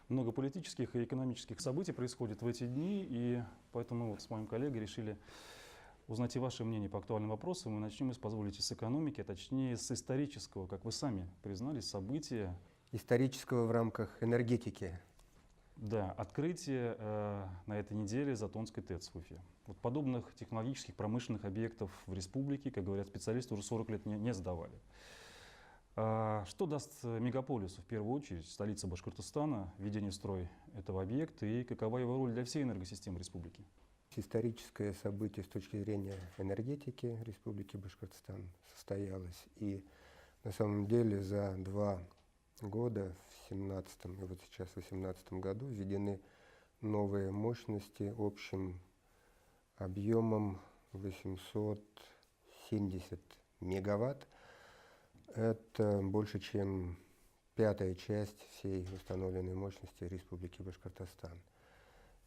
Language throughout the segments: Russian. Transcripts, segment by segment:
Много политических и экономических событий происходит в эти дни, и поэтому мы вот с моим коллегой решили узнать и ваше мнение по актуальным вопросам. И начнем, если позволите, с экономики, а точнее с исторического, как вы сами признались, события. Исторического в рамках энергетики. Да, открытие на этой неделе Затонской ТЭЦ в Уфе. Вот подобных технологических промышленных объектов в республике, как говорят специалисты, уже 40 лет не сдавали. Что даст мегаполису, в первую очередь, столица Башкортостана, введение в строй этого объекта, и какова его роль для всей энергосистемы республики? Историческое событие с точки зрения энергетики Республики Башкортостан состоялось. И на самом деле за 2 года, в 2017 и вот сейчас в 2018 году, введены новые мощности общим объемом 870 мегаватт. Это больше, чем 1/5 часть всей установленной мощности Республики Башкортостан.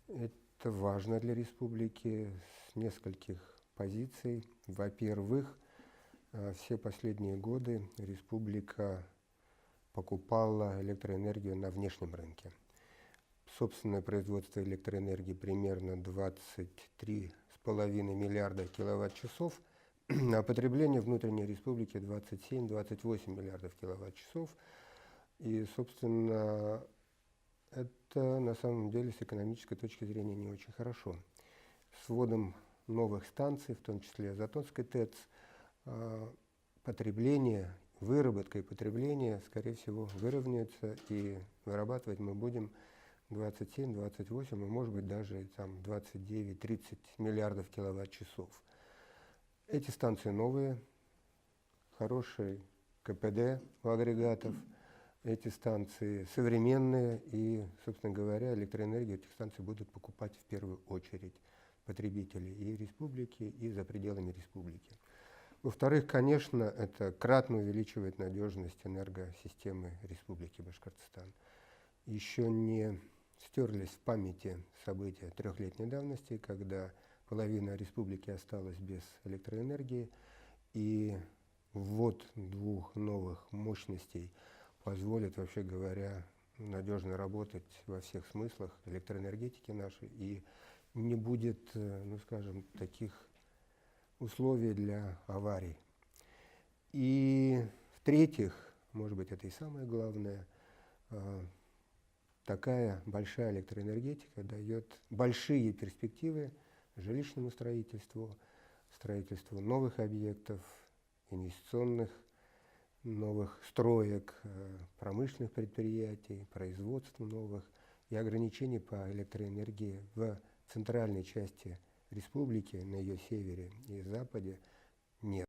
Это важно для республики с нескольких позиций. Во-первых, все последние годы республика покупала электроэнергию на внешнем рынке. Собственное производство электроэнергии примерно 23,5 миллиарда киловатт-часов, а потребление внутренней республики 27-28 миллиардов киловатт-часов. И, собственно, это на самом деле с экономической точки зрения не очень хорошо. С вводом новых станций, в том числе Затонской ТЭЦ, потребление, выработка и потребление, скорее всего, выровняются, и вырабатывать мы будем 27, 28, и может быть даже там 29-30 миллиардов киловатт-часов. Эти станции новые, хороший КПД у агрегатов, эти станции современные, и, собственно говоря, электроэнергию этих станций будут покупать в первую очередь потребители и республики, и за пределами республики. Во-вторых, конечно, это кратно увеличивает надежность энергосистемы Республики Башкортостан. Еще не стерлись в памяти события 3-летней давности, когда половина республики осталась без электроэнергии, и ввод 2 новых мощностей позволит, вообще говоря, надежно работать во всех смыслах электроэнергетики нашей, и не будет, ну скажем, таких условий для аварий. И в-третьих, может быть, это и самое главное, такая большая электроэнергетика дает большие перспективы жилищному строительству, строительству новых объектов, инвестиционных, новых строек, промышленных предприятий, производству новых, и ограничений по электроэнергии в центральной части республики, на ее севере и западе, нет.